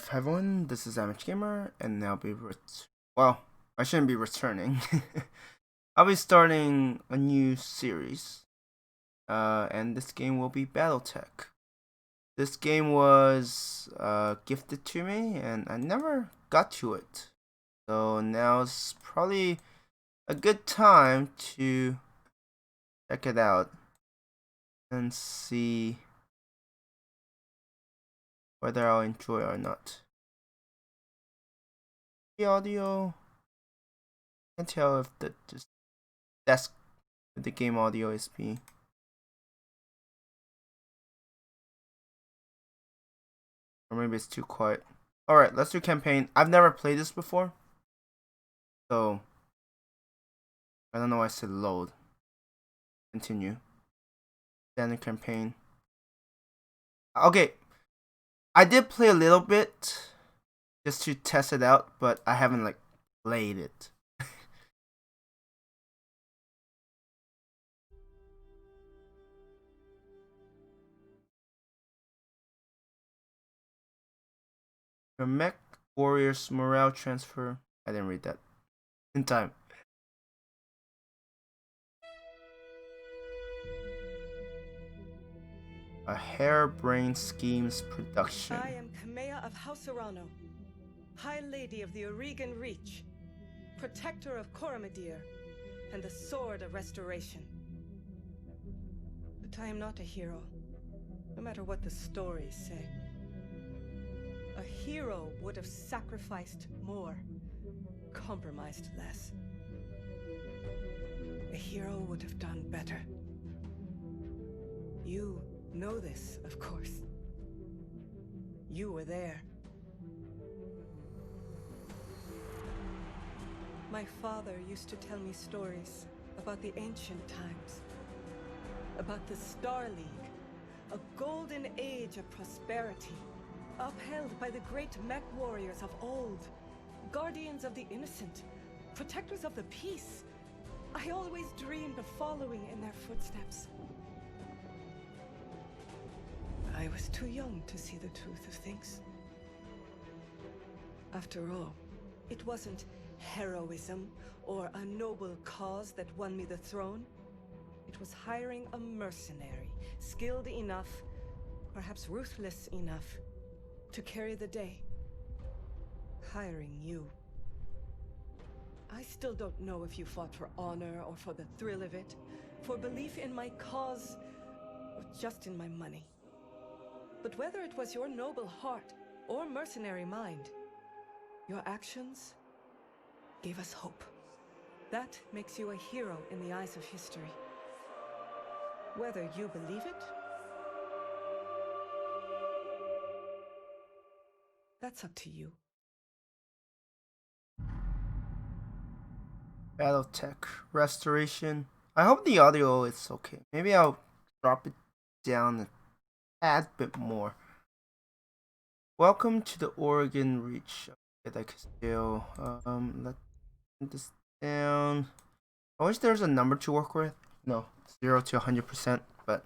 Hi everyone, this is Gamer, and I'll be well, I shouldn't be returning. I'll be starting a new series, and this game will be BattleTech. This game was gifted to me, and I never got to it. So now's probably a good time to check it out and see whether I'll enjoy it or not. The audio, I can tell if that's the game audio is being. Or maybe it's too quiet. Alright, let's do campaign. I've never played this before. So, I don't know why I said load. Continue. Standard campaign. Okay. I did play a little bit. Just to test it out. But I haven't, like, played it. Your MechWarriors morale transfer. I didn't read that. In time. A harebrained schemes production. I am Kamea of House Arano, High Lady of the Oregon Reach, Protector of Coromadir, and the Sword of Restoration. But I am not a hero, no matter what the stories say. A hero would have sacrificed more, compromised less. A hero would have done better. You know this, of course. You were there. My father used to tell me stories about the ancient times. About the Star League, a golden age of prosperity, upheld by the great MechWarriors of old, guardians of the innocent, protectors of the peace. I always dreamed of following in their footsteps. I was too young to see the truth of things. After all, it wasn't heroism or a noble cause that won me the throne. It was hiring a mercenary, skilled enough, perhaps ruthless enough, to carry the day. Hiring you. I still don't know if you fought for honor or for the thrill of it, for belief in my cause, or just in my money. But whether it was your noble heart or mercenary mind, your actions gave us hope. That makes you a hero in the eyes of history. Whether you believe it, that's up to you. BattleTech restoration. I hope the audio is okay. Maybe I'll drop it down a tad bit more. Welcome to the Oregon Reach. Okay, I can still let's put this down. I wish there was a number to work with. No, 0 to 100%, but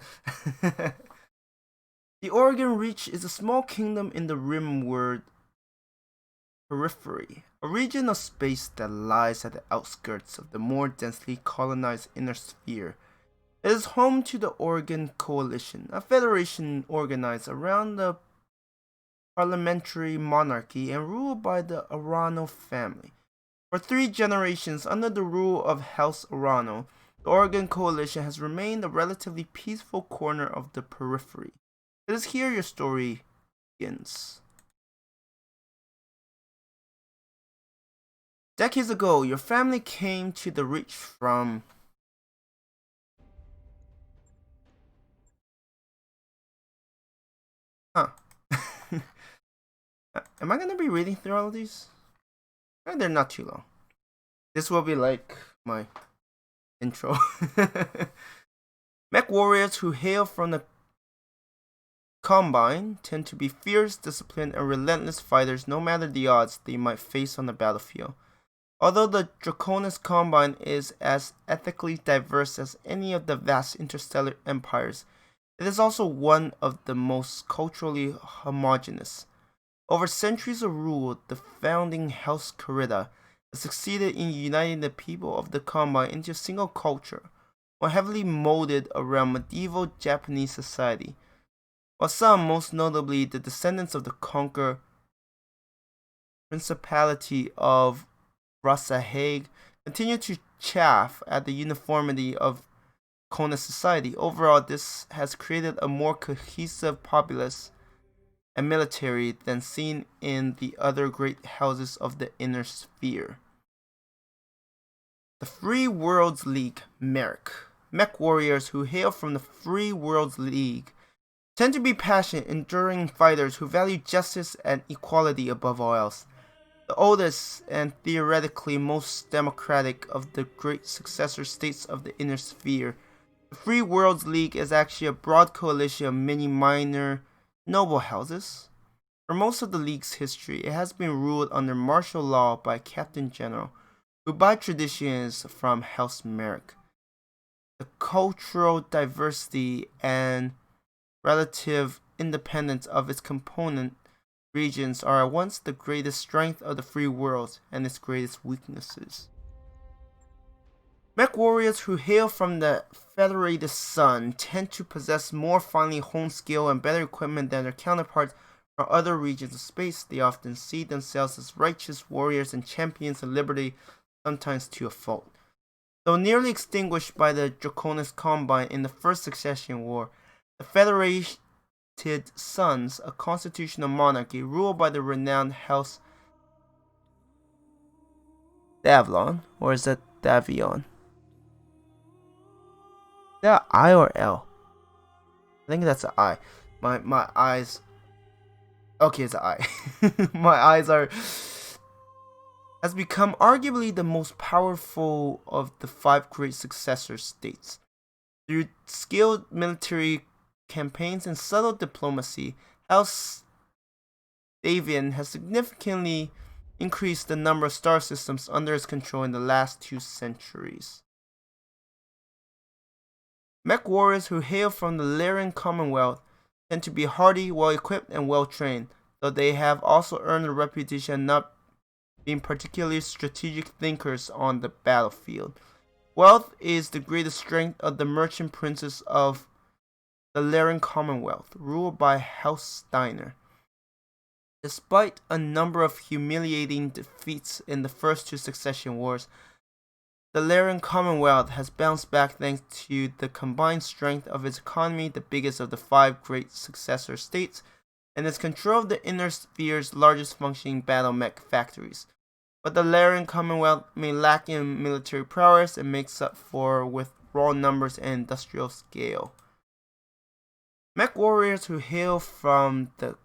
the Oregon Reach is a small kingdom in the rimward periphery, a region of space that lies at the outskirts of the more densely colonized inner sphere. It is home to the Oregon Coalition, a federation organized around the parliamentary monarchy and ruled by the Arano family. For 3 generations under the rule of House Arano, the Oregon Coalition has remained a relatively peaceful corner of the periphery. It is here your story begins. Decades ago, your family came to the Reach from Am I gonna be reading through all of these? They're not too long. This will be like my intro. MechWarriors who hail from the Combine tend to be fierce, disciplined, and relentless fighters no matter the odds they might face on the battlefield. Although the Draconis Combine is as ethically diverse as any of the vast interstellar empires, it is also one of the most culturally homogeneous. Over centuries of rule, the founding House Kurita has succeeded in uniting the people of the Combine into a single culture, one heavily molded around medieval Japanese society. While some, most notably the descendants of the conquered Principality of Rasahage, continue to chafe at the uniformity of Kona society, overall this has created a more cohesive populace and military than seen in the other great houses of the Inner Sphere. The Free Worlds League, MechWarriors who hail from the Free Worlds League tend to be passionate, enduring fighters who value justice and equality above all else. The oldest and theoretically most democratic of the great successor states of the Inner Sphere, the Free Worlds League is actually a broad coalition of many minor noble houses. For most of the League's history, it has been ruled under martial law by a Captain General, who by tradition is from House Merrick. The cultural diversity and relative independence of its component regions are at once the greatest strength of the free world and its greatest weaknesses. MechWarriors who hail from the Federated Sun tend to possess more finely honed skill and better equipment than their counterparts from other regions of space. They often see themselves as righteous warriors and champions of liberty, sometimes to a fault. Though nearly extinguished by the Draconis Combine in the First Succession War, the Federated Suns, a constitutional monarchy ruled by the renowned House Davlon, or is that Davion? Is that I or L? I think that's an I. My eyes. Okay, it's an I. My eyes are. Has become arguably the most powerful of the 5 great successor states. Through skilled military campaigns and subtle diplomacy, House Davion has significantly increased the number of star systems under its control in the last 2 centuries. MechWarriors who hail from the Lyran Commonwealth tend to be hardy, well-equipped, and well-trained, though they have also earned a reputation of not being particularly strategic thinkers on the battlefield. Wealth is the greatest strength of the merchant princes of the Lyran Commonwealth, ruled by House Steiner. Despite a number of humiliating defeats in the first 2 succession wars, the Lyran Commonwealth has bounced back thanks to the combined strength of its economy, the biggest of the 5 great successor states, and its control of the Inner Sphere's largest functioning BattleMech factories. But the Lyran Commonwealth may lack in military prowess and makes up for with raw numbers and industrial scale. MechWarriors who hail from the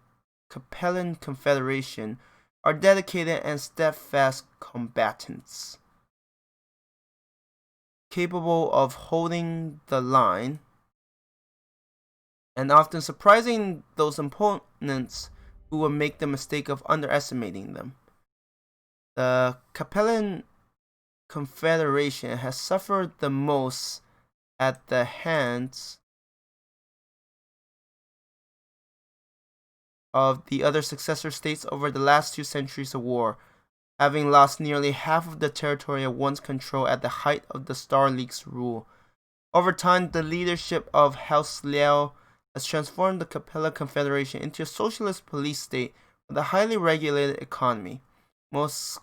Capellan Confederation are dedicated and steadfast combatants, capable of holding the line and often surprising those opponents who will make the mistake of underestimating them. The Capellan Confederation has suffered the most at the hands of the other successor states over the last 2 centuries of war, having lost nearly half of the territory it once controlled at the height of the Star League's rule. Over time, the leadership of House Liao has transformed the Capella Confederation into a socialist police state with a highly regulated economy. Most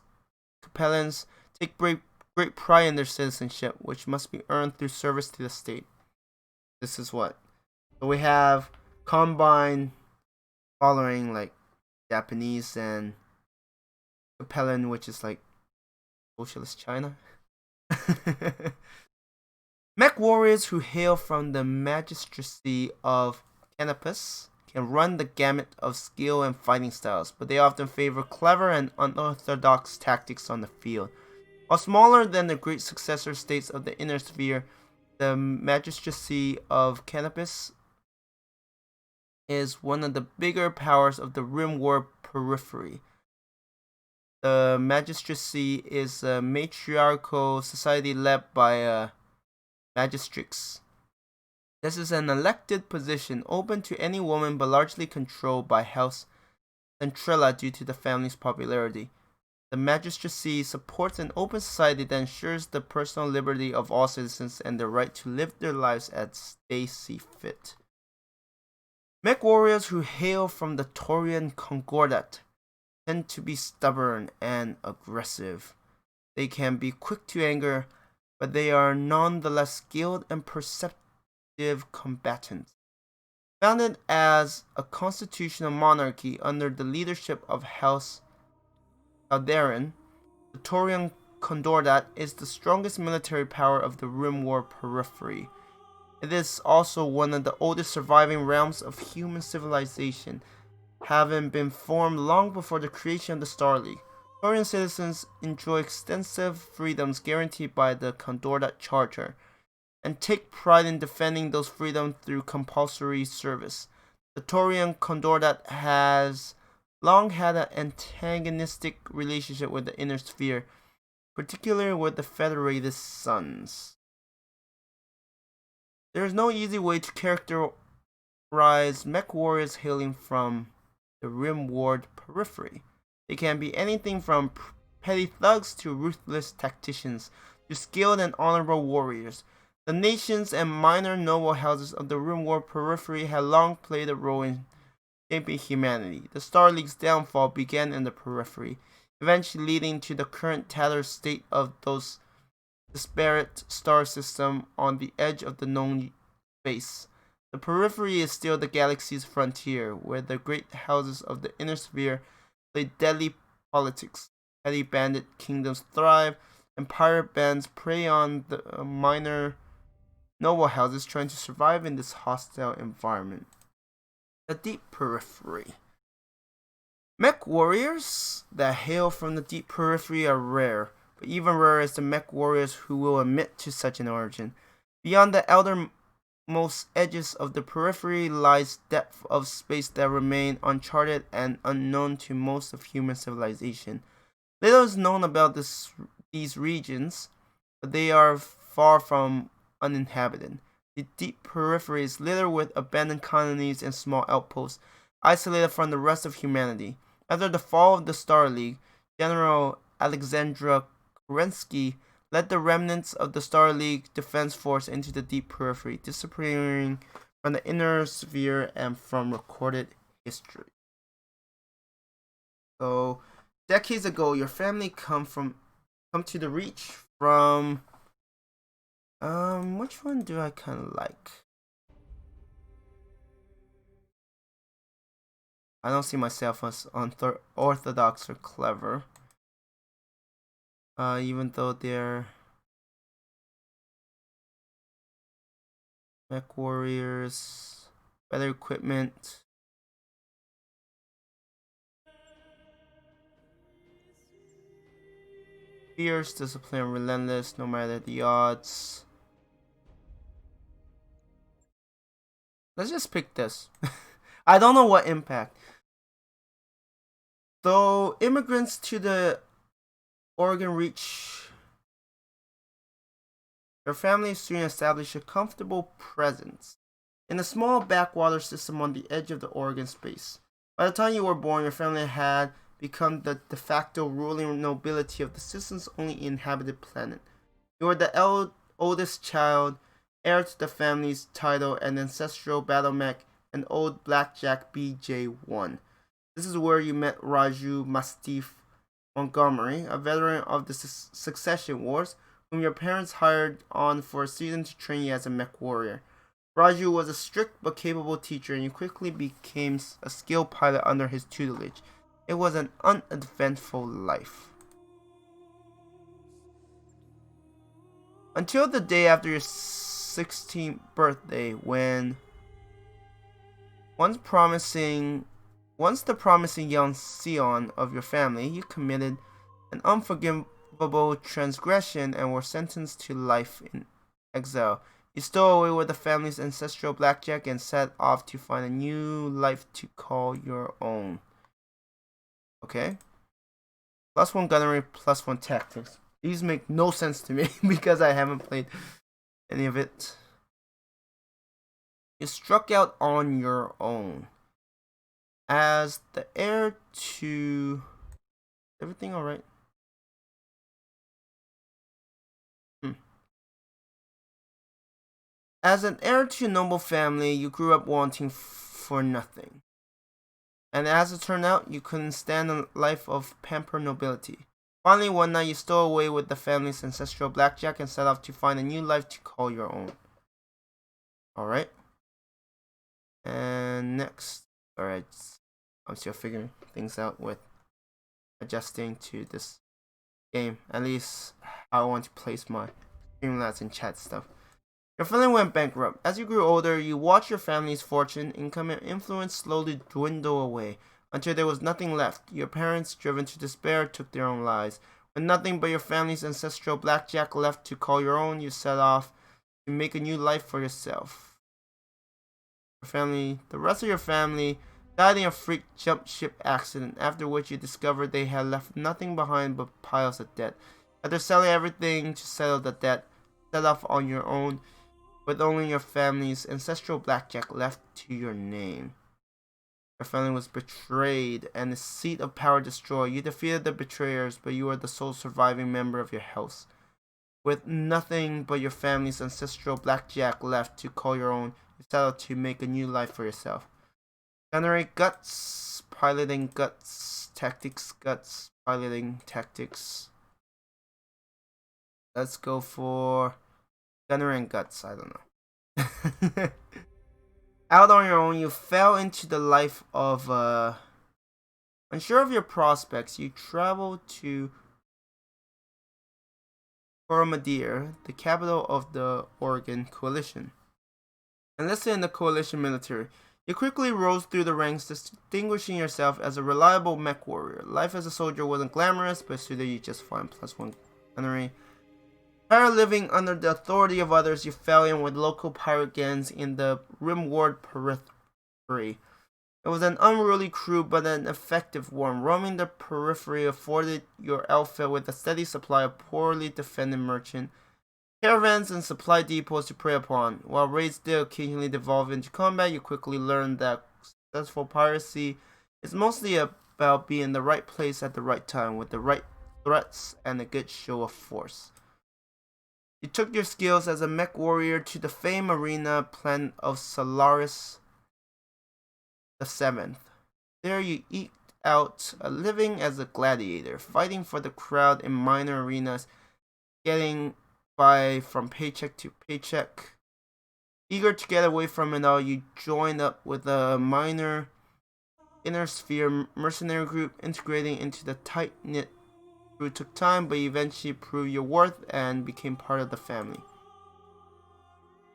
Capellans take great pride in their citizenship, which must be earned through service to the state. This is what. So we have Combine following like Japanese and Capellan, which is like socialist China. MechWarriors who hail from the magistracy of Canopus can run the gamut of skill and fighting styles, but they often favor clever and unorthodox tactics on the field. While smaller than the great successor states of the Inner Sphere, the magistracy of Canopus is one of the bigger powers of the Rimworld periphery. The magistracy is a matriarchal society led by a magistrix. This is an elected position open to any woman but largely controlled by House Centrella due to the family's popularity. The magistracy supports an open society that ensures the personal liberty of all citizens and the right to live their lives as they see fit. Mech warriors who hail from the Taurian Concordat tend to be stubborn and aggressive. They can be quick to anger, but they are nonetheless skilled and perceptive combatants. Founded as a constitutional monarchy under the leadership of House Shadowrun, the Taurian Concordat is the strongest military power of the Rim War periphery. It is also one of the oldest surviving realms of human civilization, having been formed long before the creation of the Star League. Taurian citizens enjoy extensive freedoms guaranteed by the Concordat Charter, and take pride in defending those freedoms through compulsory service. The Taurian Concordat has long had an antagonistic relationship with the Inner Sphere, particularly with the Federated Suns. There is no easy way to characterize mech warriors hailing from the Rim Ward periphery. They can be anything from petty thugs to ruthless tacticians to skilled and honorable warriors. The nations and minor noble houses of the Rim Ward periphery had long played a role in shaping humanity. The Star League's downfall began in the periphery, eventually leading to the current tattered state of those disparate star systems on the edge of the known space. The periphery is still the galaxy's frontier, where the great houses of the Inner Sphere play deadly politics. Petty bandit kingdoms thrive, and pirate bands prey on the minor noble houses trying to survive in this hostile environment. The deep periphery. Mech warriors that hail from the deep periphery are rare, but even rarer is the mech warriors who will admit to such an origin. Beyond the outermost edges of the periphery lies depth of space that remain uncharted and unknown to most of human civilization. Little is known about these regions, but they are far from uninhabited. The deep periphery is littered with abandoned colonies and small outposts, isolated from the rest of humanity. After the fall of the Star League, General Alexandra Kerensky led the remnants of the Star League Defense Force into the deep periphery, disappearing from the Inner Sphere and from recorded history. So, decades ago, your family come to the Reach from which one do I kind of like? I don't see myself as orthodox or clever. Even though they're MechWarriors, better equipment. Fierce, disciplined, relentless, no matter the odds. Let's just pick this. I don't know what impact. So, immigrants to the Oregon Reach, their families soon establish a comfortable presence in a small backwater system on the edge of the Oregon space. By the time you were born, your family had become the de facto ruling nobility of the system's only inhabited planet. You were the oldest child, heir to the family's title and ancestral BattleMech and old Blackjack BJ-1. This is where you met Raju Mastiff Montgomery, a veteran of the Succession Wars, whom your parents hired on for a season to train you as a mech warrior. Raju was a strict but capable teacher, and you quickly became a skilled pilot under his tutelage. It was an uneventful life. Until the day after your 16th birthday, when once the promising young scion of your family, you committed an unforgivable transgression and were sentenced to life in exile. You stole away with the family's ancestral blackjack and set off to find a new life to call your own. Okay? +1 gunnery, +1 tactics. These make no sense to me because I haven't played any of it. You struck out on your own. As the heir to... Everything alright? As an heir to a noble family, you grew up wanting for nothing. And as it turned out, you couldn't stand a life of pampered nobility. Finally, one night you stole away with the family's ancestral blackjack and set off to find a new life to call your own. Alright. And next. Alright. I'm still figuring things out with adjusting to this game. At least I want to place my Streamlabs and chat stuff. Your family went bankrupt. As you grew older, you watched your family's fortune, income, and influence slowly dwindle away until there was nothing left. Your parents, driven to despair, took their own lives. With nothing but your family's ancestral blackjack left to call your own, you set off to make a new life for yourself. The rest of your family died in a freak jump ship accident, after which you discovered they had left nothing behind but piles of debt. After selling everything to settle the debt, set off on your own, with only your family's ancestral blackjack left to your name. Your family was betrayed and the seat of power destroyed. You defeated the betrayers, but you are the sole surviving member of your house. With nothing but your family's ancestral blackjack left to call your own, you set out to make a new life for yourself. Generate guts, piloting guts, tactics guts, piloting tactics. Let's go for generating guts, I don't know. Out on your own, you fell into the life of unsure of your prospects. You traveled to Coromadir, the capital of the Oregon Coalition. Enlisted in the Coalition military, you quickly rose through the ranks, distinguishing yourself as a reliable mech warrior. Life as a soldier wasn't glamorous, but suited you just fine. +1 gunnery. Tired of living under the authority of others, you fell in with local pirate gangs in the Rimward Periphery. It was an unruly crew, but an effective one. Roaming the periphery afforded your outfit with a steady supply of poorly defended merchant caravans and supply depots to prey upon. While raids did occasionally devolve into combat, you quickly learned that successful piracy is mostly about being in the right place at the right time with the right threats and a good show of force. You took your skills as a mech warrior to the famed arena planet of Solaris VII. There you eked out a living as a gladiator, fighting for the crowd in minor arenas, getting by from paycheck to paycheck. Eager to get away from it all, you joined up with a minor inner sphere mercenary group, integrating into the tight-knit crew. Took time, but eventually proved your worth and became part of the family.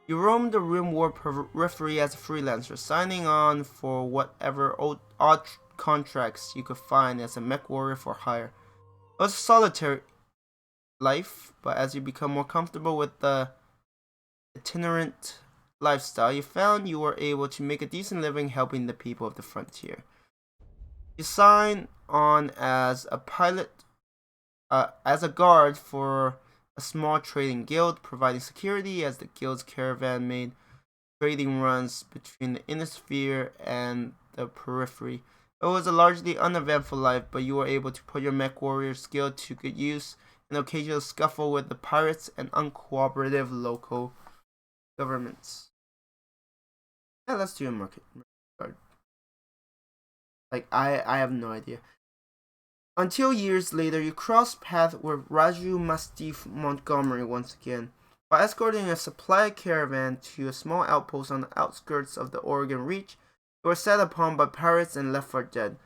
You roamed the Rimworld Periphery as a freelancer, signing on for whatever odd contracts you could find as a mech warrior for hire. It was a solitary life, but as you become more comfortable with the itinerant lifestyle, you found you were able to make a decent living helping the people of the frontier. You signed on as a pilot, as a guard for a small trading guild, providing security as the guild's caravan made trading runs between the inner sphere and the periphery. It was a largely uneventful life, but you were able to put your mech warrior skill to good use in an occasional scuffle with the pirates and uncooperative local governments. Yeah, let's do a market guard. Like, I have no idea. Until years later, you crossed paths with Raju Mastiff Montgomery once again. While escorting a supply caravan to a small outpost on the outskirts of the Oregon Reach, you were set upon by pirates and left for dead.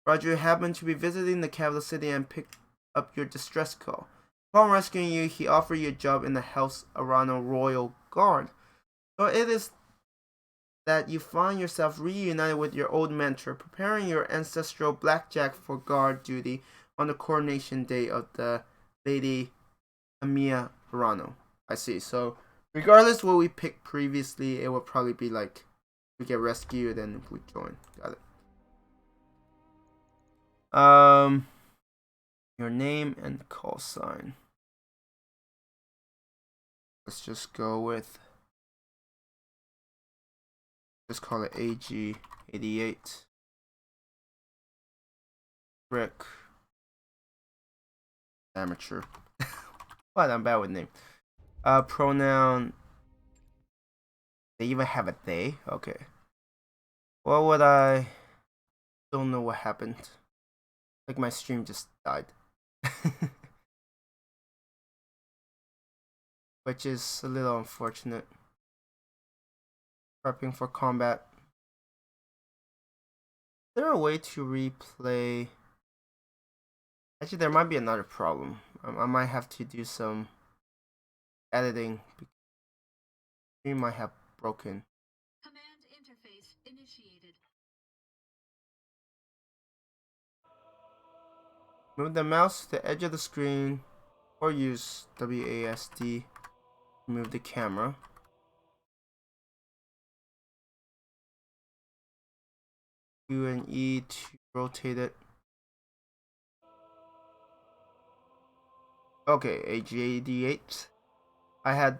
Raju happened to be visiting the capital city and picked up your distress call. Upon rescuing you, he offered you a job in the House Arano Royal Guard. So it is that you find yourself reunited with your old mentor, preparing your ancestral blackjack for guard duty on the coronation day of the Lady Amiya Arano. I see. So regardless what we picked previously, it will probably be like we get rescued and we join. Got it. Your name and call sign. Let's just go with, just call it AG88. Rick. Amateur. What? I'm bad with name. Pronoun. They even have a they? Okay. What would I... Don't know what happened. Like my stream just died. Which is a little unfortunate. Prepping for combat. Is there a way to replay? Actually, there might be another problem. I might have to do some editing. We might have broken. Command interface initiated. Move the mouse to the edge of the screen or use WASD to move the camera. Q and E to rotate it. Okay, AG88. I had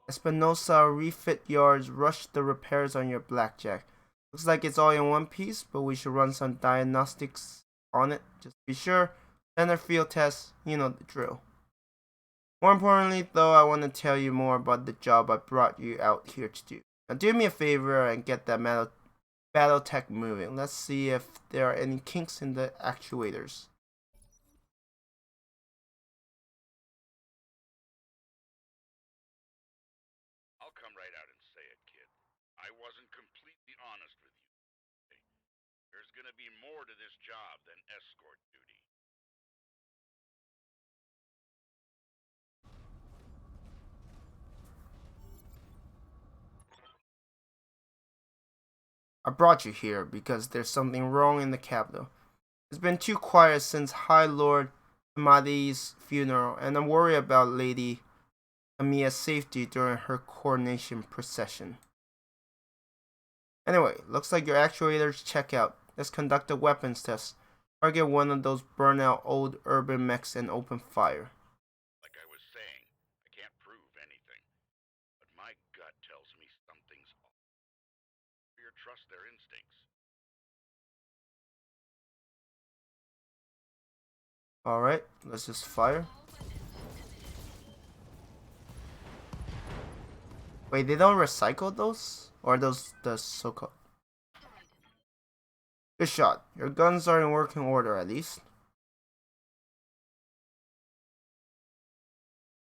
Espinosa refit yards, rush the repairs on your blackjack. Looks like it's all in one piece, but we should run some diagnostics on it. Just be sure. Standard field tests, you know the drill. More importantly, though, I want to tell you more about the job I brought you out here to do. Now do me a favor and get that BattleTech moving. Let's see if there are any kinks in the actuators. I'll come right out and say it, kid. I wasn't completely honest with you. There's gonna be more to this job than escort duty. I brought you here because there's something wrong in the capital. It's been too quiet since High Lord Amadi's funeral, and I'm worried about Lady Amia's safety during her coronation procession. Anyway, looks like your actuators check out. Let's conduct a weapons test. Target one of those burnout old urban mechs and open fire. Like I was saying, I can't prove anything. But my gut tells me something's off. Trust their instincts. Alright, let's just fire. Wait, they don't recycle those? Or those the so-called? Good shot. Your guns are in working order at least.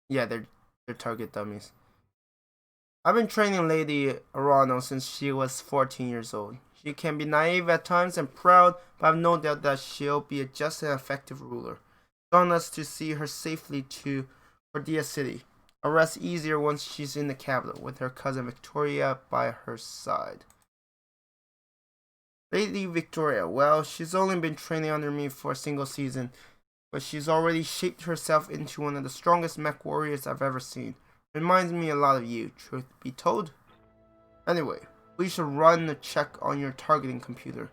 Yeah, they're target dummies. I've been training Lady Arano since she was 14 years old. She can be naive at times and proud, but I've no doubt that she'll be a just and effective ruler. It's on us to see her safely to Cordia City. A rest easier once she's in the capital, with her cousin Victoria by her side. Lady Victoria, well, she's only been training under me for a single season, but she's already shaped herself into one of the strongest mech warriors I've ever seen. Reminds me a lot of you, truth be told. Anyway, we should run a check on your targeting computer.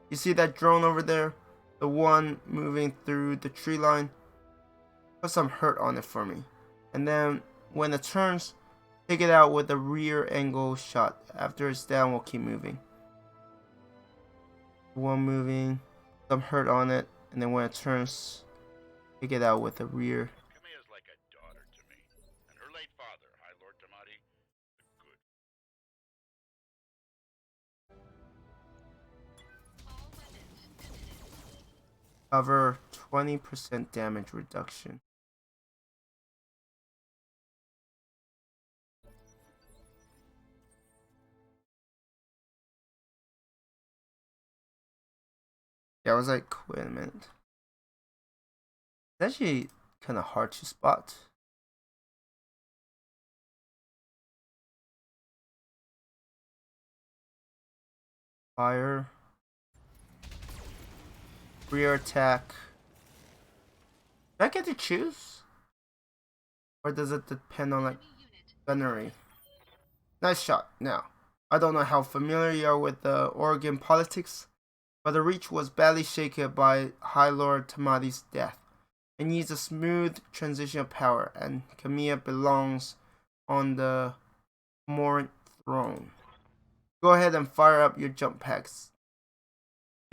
You see that drone over there? The one moving through the tree line? Put some hurt on it for me. And then, when it turns, take it out with a rear angle shot. After it's down, we'll keep moving. One moving, some hurt on it, and then when it turns, take it out with a rear. Kamiya's like a daughter to me, and her late father, High Lord Tamati, good. Cover 20% damage reduction. Yeah, I was like, wait a minute. It's actually kind of hard to spot. Fire. Rear attack. Do I get to choose? Or does it depend on like gunnery? Nice shot. Now, I don't know how familiar you are with the Oregon politics, but the reach was badly shaken by High Lord Tamati's death. It needs a smooth transition of power, and Kamiya belongs on the Morant throne. Go ahead and fire up your jump packs.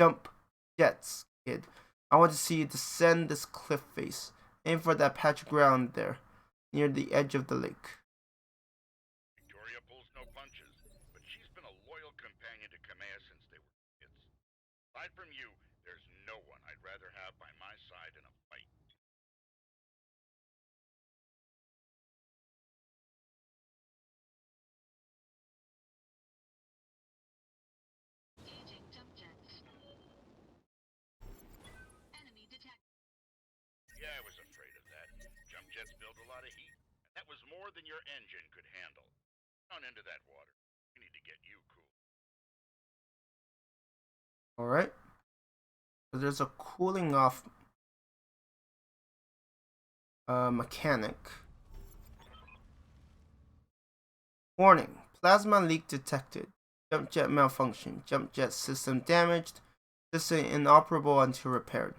Jump jets, kid. I want to see you descend this cliff face. Aim for that patch of ground there, near the edge of the lake. Victoria pulls no punches, but she's been a loyal companion to Kamea since they were kids. Aside from you, there's no one I'd rather have by my side in a fight. Engaging jump jets. Enemy detected. Yeah, I was afraid of that. Jump jets build a lot of heat, and that was more than your engine could handle. On into that water. We need to get you cool. Alright. So there's a cooling off mechanic. Warning. Plasma leak detected. Jump jet malfunction. Jump jet system damaged. System inoperable until repaired.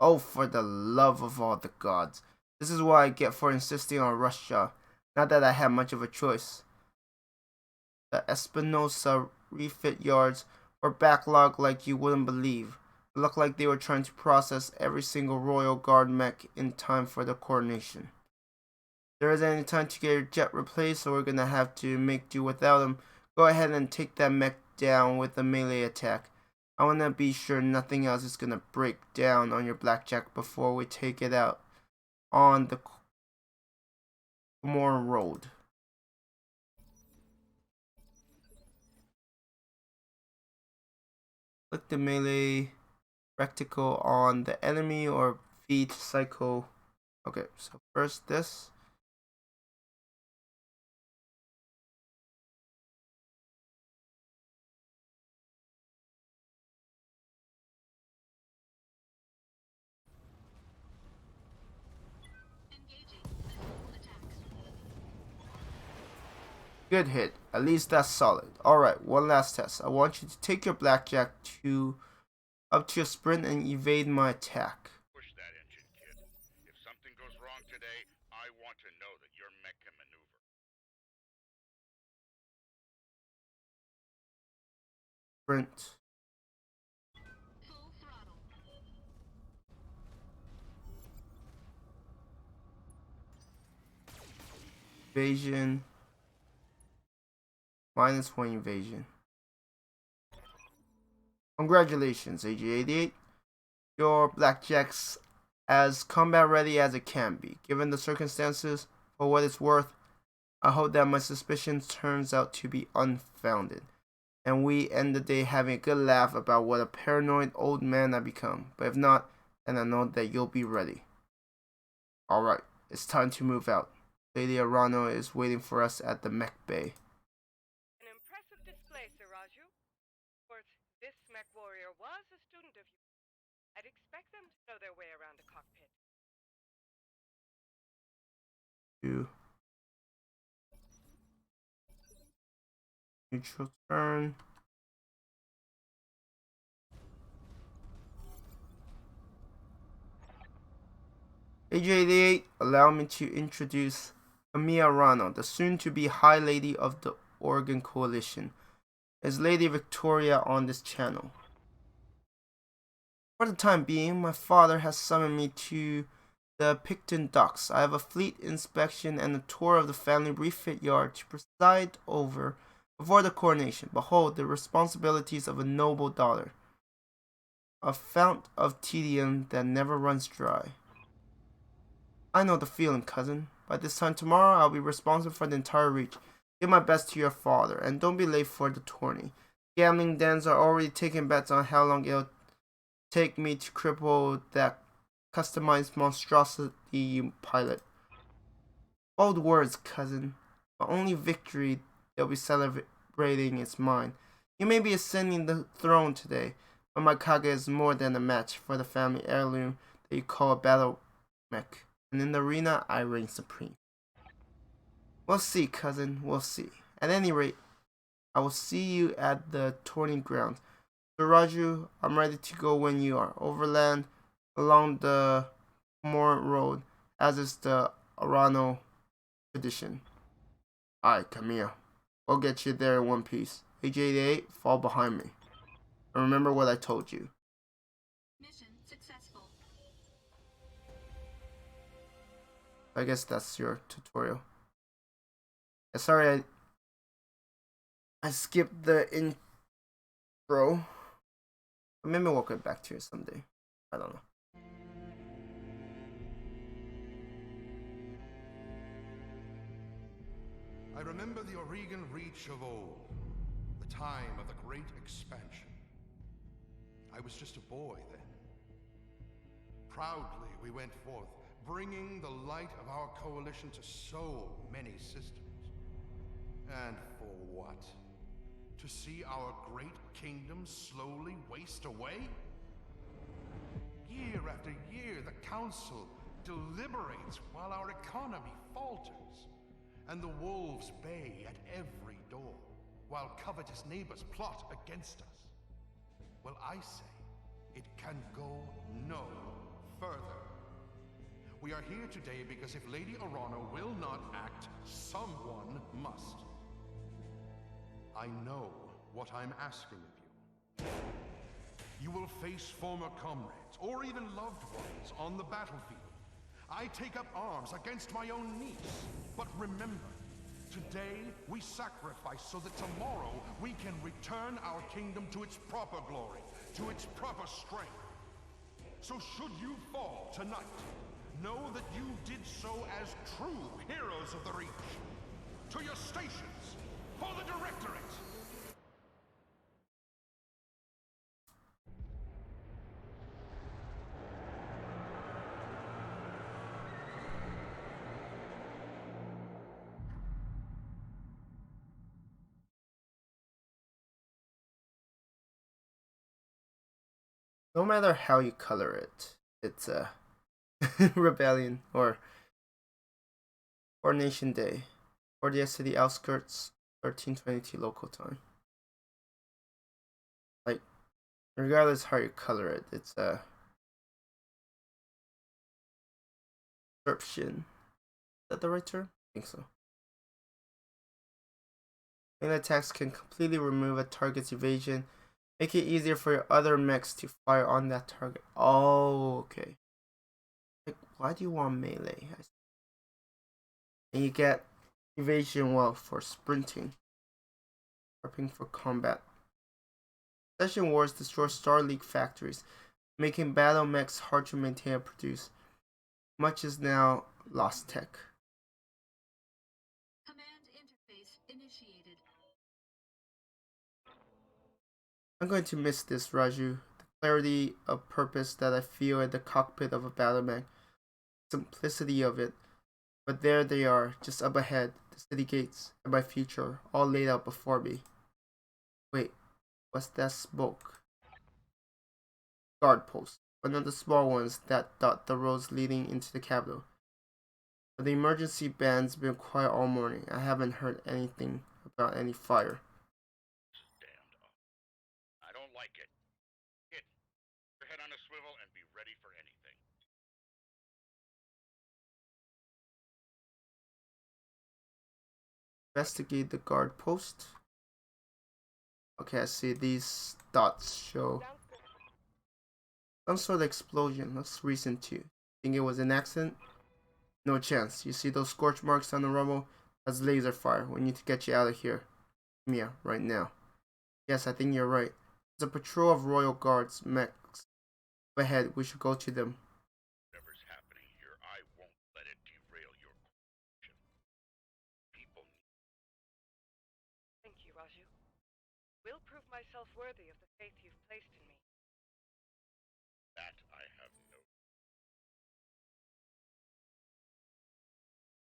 Oh, for the love of all the gods. This is what I get for insisting on Russia. Not that I had much of a choice. The Espinosa refit yards were backlogged like you wouldn't believe. It looked like they were trying to process every single Royal Guard mech in time for the coronation. If there isn't any time to get your jet replaced, so we're gonna have to make do without him. Go ahead and take that mech down with a melee attack. I wanna be sure nothing else is gonna break down on your blackjack before we take it out on the Moore Road. Click the melee reticle on the enemy or V to cycle. Okay, so first this. Engaging missile attacks. Good hit. At least that's solid. Alright, one last test. I want you to take your blackjack up to a sprint and evade my attack. Push that engine, kid. If something goes wrong today, I want to know that your mech can maneuver. Sprint. Full throttle. Evasion. -1 evasion. Congratulations, AG-88. Your blackjack's as combat ready as it can be. Given the circumstances, for what it's worth, I hope that my suspicion turns out to be unfounded, and we end the day having a good laugh about what a paranoid old man I become. But if not, then I know that you'll be ready. Alright, it's time to move out. Lady Arano is waiting for us at the Mech Bay. An impressive display, Sir Raju. Of course, this MechWarrior was a student of yours. I'd expect them to know their way around a cockpit. Neutral turn. AJ88, allow me to introduce Amiya Rano, the soon-to-be High Lady of the Oregon Coalition, as Lady Victoria on this channel. For the time being, my father has summoned me to the Picton Docks. I have a fleet inspection and a tour of the family refit yard to preside over before the coronation. Behold, the responsibilities of a noble daughter. A fount of tedium that never runs dry. I know the feeling, cousin. By this time tomorrow, I'll be responsible for the entire reach. Give my best to your father, and don't be late for the tourney. Gambling dens are already taking bets on how long it'll take me to cripple that customized monstrosity you pilot. Bold words, cousin. The only victory they'll be celebrating is mine. You may be ascending the throne today, but my Kage is more than a match for the family heirloom that you call a BattleMech. And in the arena, I reign supreme. We'll see, cousin, we'll see. At any rate, I will see you at the tourney ground. So Raju, I'm ready to go when you are. Overland, along the Moore Road, as is the Arano tradition. Alright, come here. We'll get you there in one piece. AJ-88, fall behind me. And remember what I told you. Mission I guess that's your tutorial. Sorry, I skipped the intro. Maybe we'll get back to it someday. I don't know. I remember the Oregon Reach of old, the time of the Great Expansion. I was just a boy then. Proudly we went forth, bringing the light of our coalition to so many systems. And for what? To see our great kingdom slowly waste away? Year after year, the Council deliberates while our economy falters, and the wolves bay at every door, while covetous neighbors plot against us. Well, I say, it can go no further. We are here today because if Lady Orana will not act, someone must. I know what I'm asking of you. You will face former comrades, or even loved ones, on the battlefield. I take up arms against my own niece. But remember, today we sacrifice so that tomorrow we can return our kingdom to its proper glory, to its proper strength. So should you fall tonight, know that you did so as true heroes of the Reach. To your stations, for the Directorate! No matter how you color it, it's a rebellion or Coronation Day, 40th city outskirts, 1322 local time. Like, regardless how you color it, it's a description. Is that the right term? I think so. Melee attacks can completely remove a target's evasion, make it easier for your other mechs to fire on that target. Oh, okay. Like, why do you want melee? And you get evasion well for sprinting, prepping for combat. Session wars destroy Star League factories, making BattleMechs hard to maintain and produce. Much is now lost tech. Command interface initiated. I'm going to miss this, Raju. The clarity of purpose that I feel in the cockpit of a BattleMech. Simplicity of it. But there they are, just up ahead, the city gates, and my future, all laid out before me. Wait, what's that smoke? Guard post, one of the small ones that dot the roads leading into the capital. But the emergency band's been quiet all morning. I haven't heard anything about any fire. Stand up. I don't like it. Get your head on a swivel and be ready for anything. Investigate the guard post. Okay, I see these dots show some sort of explosion. Looks recent too. Think it was an accident? No chance. You see those scorch marks on the rubble? That's laser fire. We need to get you out of here. Mia, right now. Yes, I think you're right. There's a patrol of Royal Guards, Mechs. Go ahead, we should go to them. Whatever's happening here, I won't let it derail your coalition. People need Thank you, Raju. Will prove myself worthy of the faith you've placed in me. that. I have no.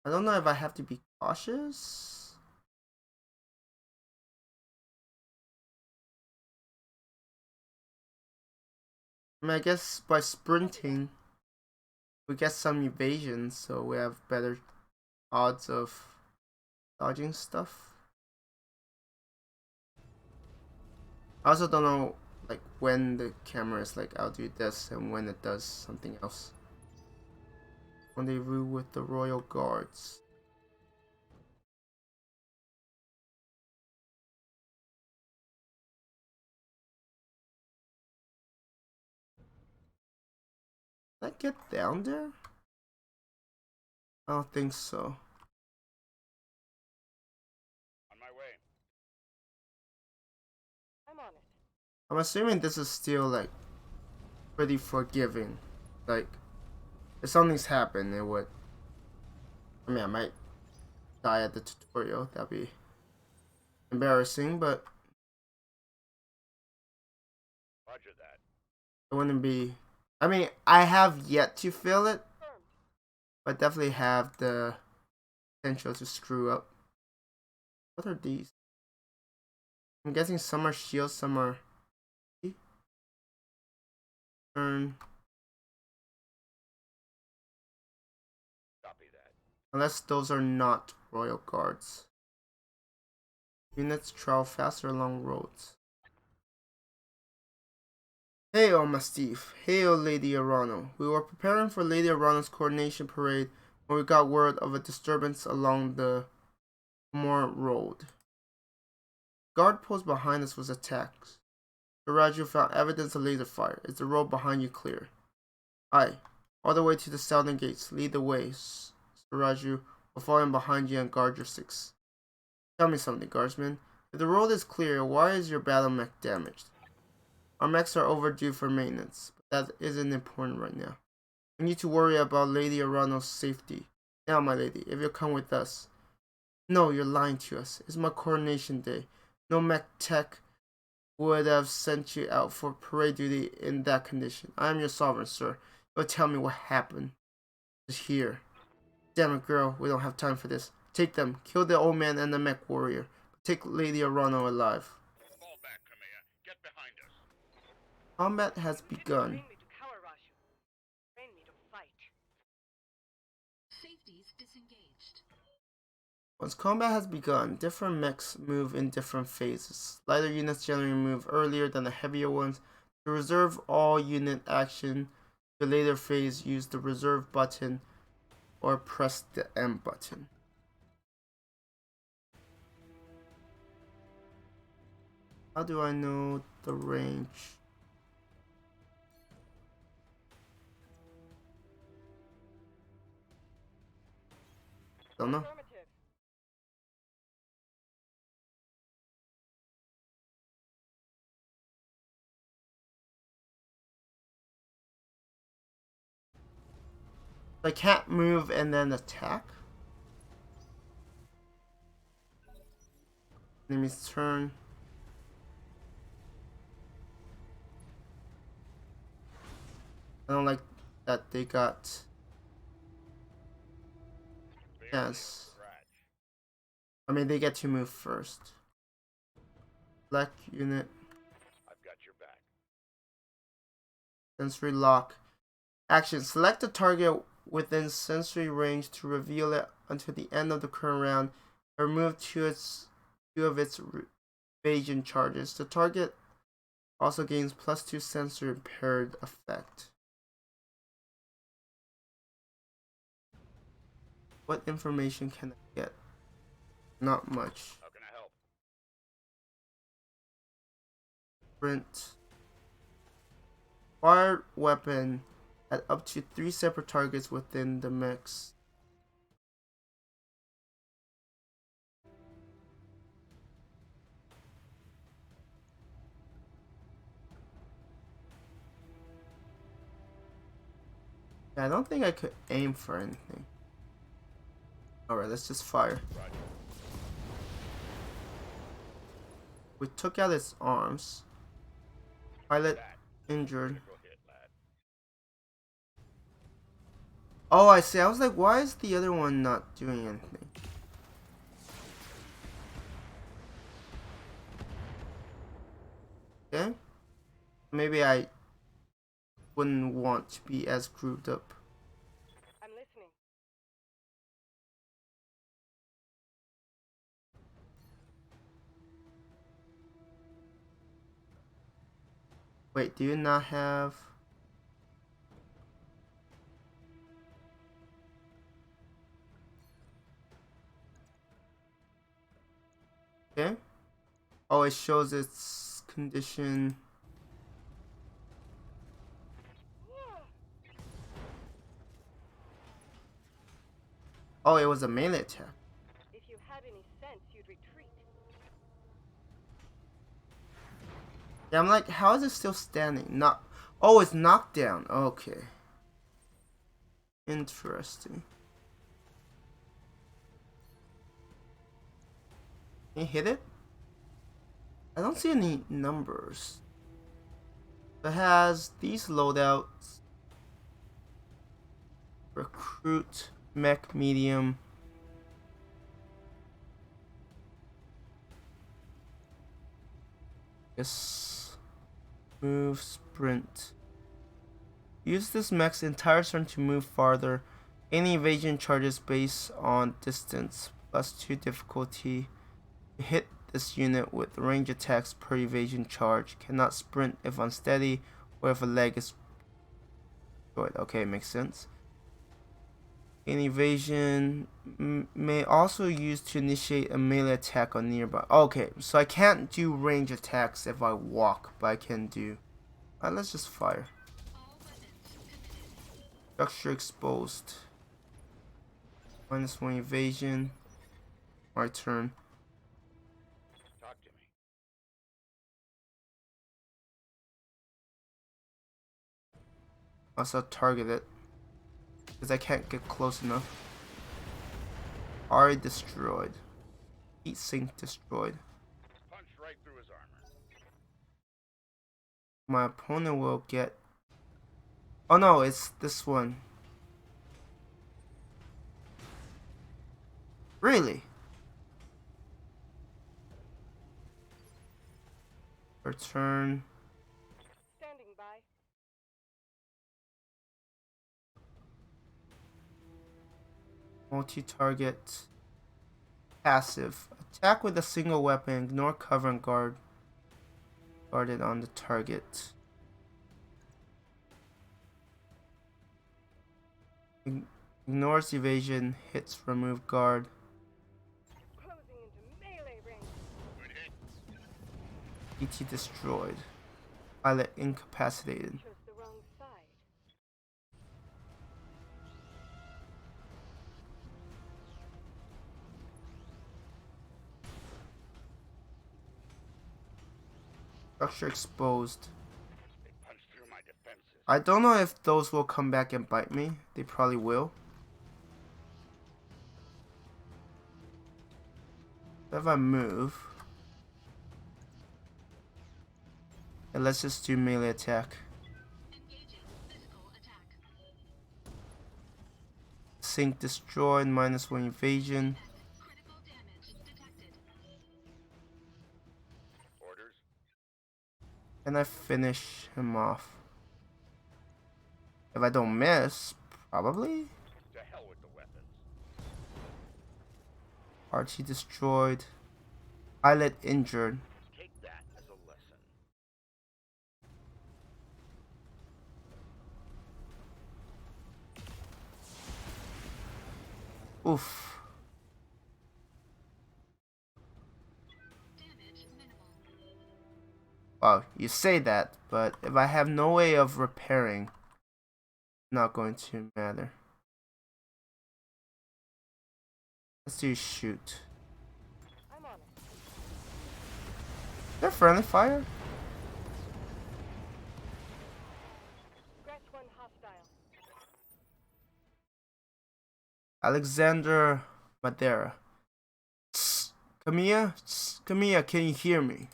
I don't know if I have to be cautious. I mean, I guess by sprinting, we get some evasion, so we have better odds of dodging stuff. I also don't know, like, when the camera is like, I'll do this, and when it does something else. Rendezvous with the Royal Guards. Can I get down there? I don't think so. On my way. I'm on it. I'm assuming this is still like pretty forgiving. Like, if something's happened, it would. I mean, I might die at the tutorial. That'd be embarrassing, but Roger that. it wouldn't be. I mean, I have yet to feel it, but definitely have the potential to screw up. What are these? I'm guessing some are shields, some are. Turn. Copy that. Unless those are not royal guards. Units travel faster along roads. Hail, Mastiff. Hail, Lady Arano. We were preparing for Lady Arano's coronation parade when we got word of a disturbance along the Moor Road. Guard post behind us was attacked. Saraju found evidence of laser fire. Is the road behind you clear? Aye. All the way to the southern gates. Lead the way, Saraju. We'll fall in behind you and guard your six. Tell me something, guardsman. If the road is clear, why is your battle mech damaged? Our mechs are overdue for maintenance, but that isn't important right now. We need to worry about Lady Arano's safety. Now, my lady, if you'll come with us. No, you're lying to us. It's my coronation day. No mech tech would have sent you out for parade duty in that condition. I am your sovereign, sir. You'll tell me what happened. Just here. Damn it, girl. We don't have time for this. Take them. Kill the old man and the MechWarrior. Take Lady Arano alive. Fall back, Kamea. Get behind us. Combat has begun. Train me to cower, Raju. Train me to fight. Safeties disengaged. Once combat has begun, different mechs move in different phases. Lighter units generally move earlier than the heavier ones. To reserve all unit action, the later phase use the reserve button or press the M button. How do I know the range? Don't know. I can't move and then attack. Enemy's turn. I don't like that they got. Yes. I mean, they get to move first. Black unit. I've got your back. Sensory lock. Action. Select a target within sensory range to reveal it until the end of the current round. Remove two of its evasion charges. The target also gains +2 sensory impaired effect. What information can I get? Not much. How can I help? Sprint. Fire weapon at up to 3 separate targets within the mechs. Yeah, I don't think I could aim for anything. Alright, let's just fire. Roger. We took out its arms. Pilot injured. Critical hit, lad. Oh, I see. I was like, why is the other one not doing anything? Okay. Maybe I wouldn't want to be as grouped up. I'm listening. Wait, do you not have... Okay. Oh, it shows its condition. Oh, it was a melee attack. If you had any sense, you'd retreat. Yeah, I'm like, how is it still standing? Not. Oh, it's knocked down. Okay. Interesting. Can you hit it? I don't see any numbers. It has these loadouts. Recruit, mech, medium. Yes. Move, sprint. Use this mech's entire turn to move farther. Any evasion charges based on distance, +2 difficulty. Hit this unit with range attacks per evasion charge. Cannot sprint if unsteady or if a leg is destroyed. Okay, makes sense. An evasion may also use to initiate a melee attack on nearby. Okay, so I can't do range attacks if I walk, but I can do. Let's just fire. Structure exposed. -1 evasion. My turn. Talk to me. Also target it. Because I can't get close enough. Already destroyed. Heat sink destroyed. Punch right through his armor. My opponent will get... Oh no, it's this one. Really? Return. Standing by. Multi-target. Passive. Attack with a single weapon. Ignore cover and guard. Guarded on the target. Ignores evasion. Hits remove guard. Closing into melee range. Good hit. ET destroyed. Pilot incapacitated. Chose the wrong side. Structure exposed. They punched through my defenses. I don't know if those will come back and bite me. They probably will. If I move. And let's just do melee attack. Engaging physical attack. Sink destroyed, -1 evasion. Critical damage detected. Orders? And I finish him off. If I don't miss, probably. To hell with the weapons. RT destroyed. Pilot injured. Take that as a lesson. Oof. Damage minimal. Wow, you say that, but if I have no way of repairing, not going to matter. Let's do shoot. I'm on it. Is there friendly fire? Scratch one hostile. Alexander Madeira. Tss, Camilla? Tss, Camilla, can you hear me?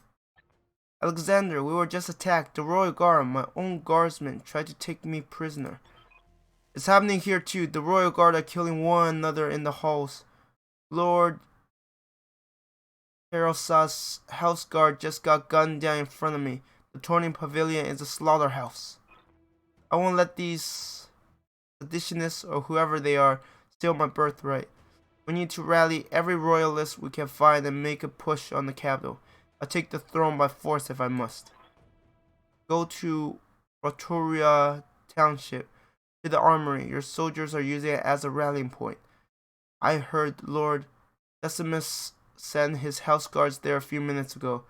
Alexander, we were just attacked. The Royal Guard, my own guardsmen, tried to take me prisoner. It's happening here too. The Royal Guard are killing one another in the halls. Lord Herosas' house guard just got gunned down in front of me. The Torning Pavilion is a slaughterhouse. I won't let these seditionists or whoever they are steal my birthright. We need to rally every royalist we can find and make a push on the capital. I'll take the throne by force if I must. Go to Rotoria Township, to the armory. Your soldiers are using it as a rallying point. I heard Lord Decimus send his house guards there a few minutes ago.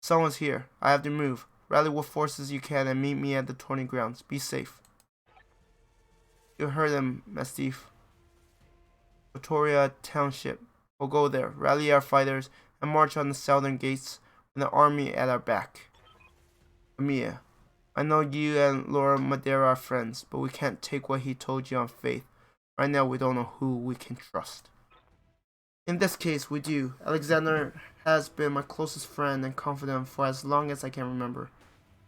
Someone's here. I have to move. Rally what forces you can and meet me at the tourney grounds. Be safe. You heard him, Mastiff. Pretoria Township. We'll go there, rally our fighters, and march on the southern gates with the army at our back. Mia, I know you and Laura Madeira are friends, but we can't take what he told you on faith. Right now, we don't know who we can trust. In this case, we do. Alexander has been my closest friend and confidant for as long as I can remember.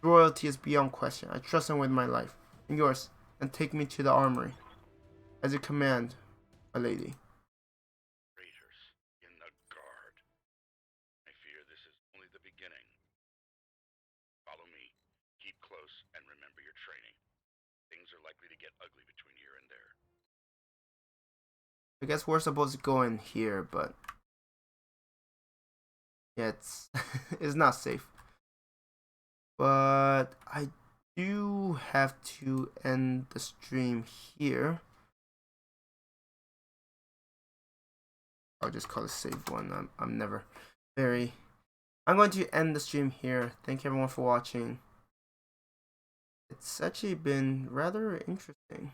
Royalty is beyond question. I trust him with my life. And yours. And take me to the armory. As you command, my lady. Traitors in the guard. I fear this is only the beginning. Follow me. Keep close and remember your training. Things are likely to get ugly between here and there. I guess we're supposed to go in here, but yeah, it's it's not safe. But I do have to end the stream here. I'll just call it save one. I'm never very. I'm going to end the stream here. Thank you everyone for watching. It's actually been rather interesting.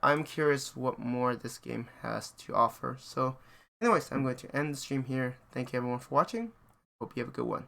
I'm curious what more this game has to offer. So, anyways, I'm going to end the stream here. Thank you everyone for watching. Hope you have a good one.